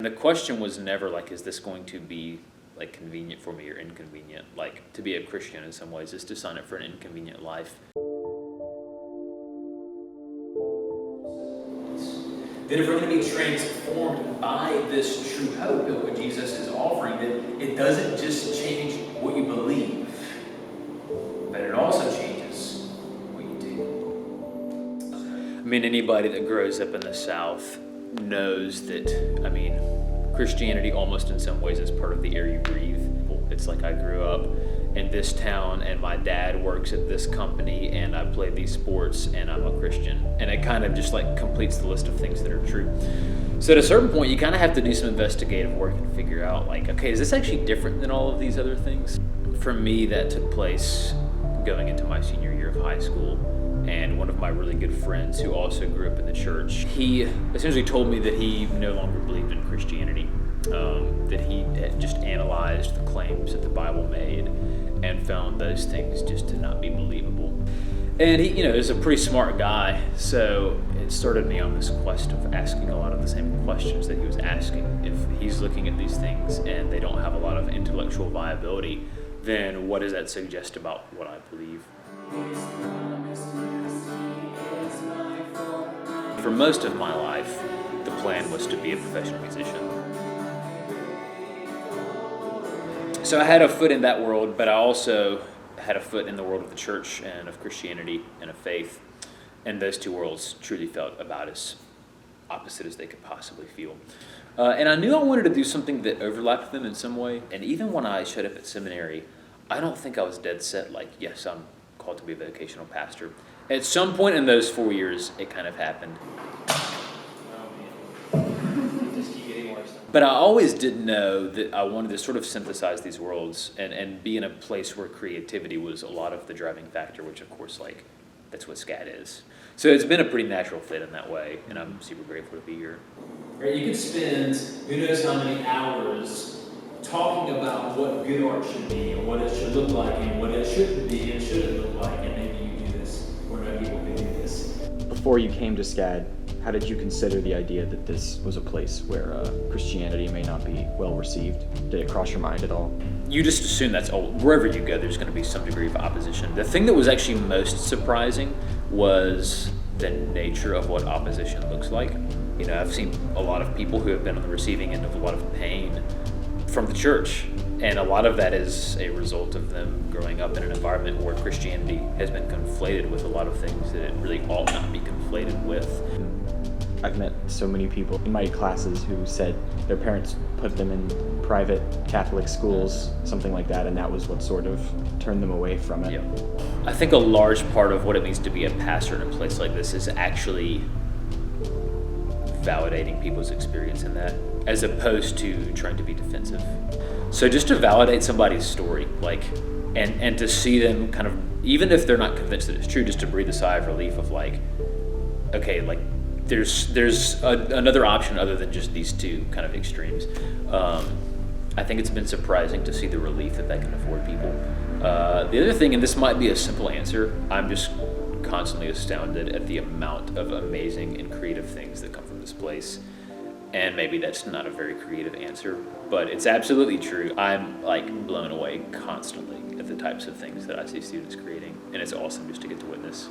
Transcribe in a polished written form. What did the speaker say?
And the question was never like, is this going to be like convenient for me or inconvenient? Like, to be a Christian in some ways is to sign up for an inconvenient life. That if we're going to be transformed by this true hope of what Jesus is offering, that it doesn't just change what you believe, but it also changes what you do. I mean, anybody that grows up in the South knows that, Christianity almost in some ways is part of the air you breathe. It's like I grew up in this town and my dad works at this company and I play these sports and I'm a Christian. And it kind of just like completes the list of things that are true. So at a certain point, you kind of have to do some investigative work and figure out like, okay, is this actually different than all of these other things? For me, that took place going into my senior year of high school. And one of my really good friends who also grew up in the church, he essentially told me that he no longer believed in Christianity, that he had just analyzed the claims that the Bible made and found those things just to not be believable. And he, is a pretty smart guy, so it started me on this quest of asking a lot of the same questions that he was asking. If he's looking at these things and they don't have a lot of intellectual viability, then what does that suggest about what I believe? For most of my life, the plan was to be a professional musician. So I had a foot in that world, but I also had a foot in the world of the church and of Christianity and of faith. And those two worlds truly felt about as opposite as they could possibly feel. And I knew I wanted to do something that overlapped them in some way. And even when I showed up at seminary, I don't think I was dead set like, yes, I'm called to be a vocational pastor. At some point in those 4 years, it kind of happened. But I always did know that I wanted to sort of synthesize these worlds and be in a place where creativity was a lot of the driving factor, which of course, that's what SCAD is. So it's been a pretty natural fit in that way, and I'm super grateful to be here. Right, you could spend who knows how many hours talking about what good art should be, and what it should look like, and what it shouldn't be and shouldn't look like, and maybe you do this, or no people can do this. Before you came to SCAD, how did you consider the idea that this was a place where Christianity may not be well received? Did it cross your mind at all? You just assume that's all. Wherever you go, there's going to be some degree of opposition. The thing that was actually most surprising was the nature of what opposition looks like. I've seen a lot of people who have been on the receiving end of a lot of pain from the church, and a lot of that is a result of them growing up in an environment where Christianity has been conflated with a lot of things that it really ought not be conflated with. I've met so many people in my classes who said their parents put them in private Catholic schools, something like that, and that was what sort of turned them away from it. Yeah. I think a large part of what it means to be a pastor in a place like this is actually validating people's experience in that, as opposed to trying to be defensive. So just to validate somebody's story, and to see them kind of, even if they're not convinced that it's true, just to breathe a sigh of relief of okay, there's another option other than just these two kind of extremes. I think it's been surprising to see the relief that can afford people. The other thing, and this might be a simple answer, I'm just constantly astounded at the amount of amazing and creative things that come from this place. And maybe that's not a very creative answer, but it's absolutely true. I'm blown away constantly at the types of things that I see students creating, and it's awesome just to get to witness.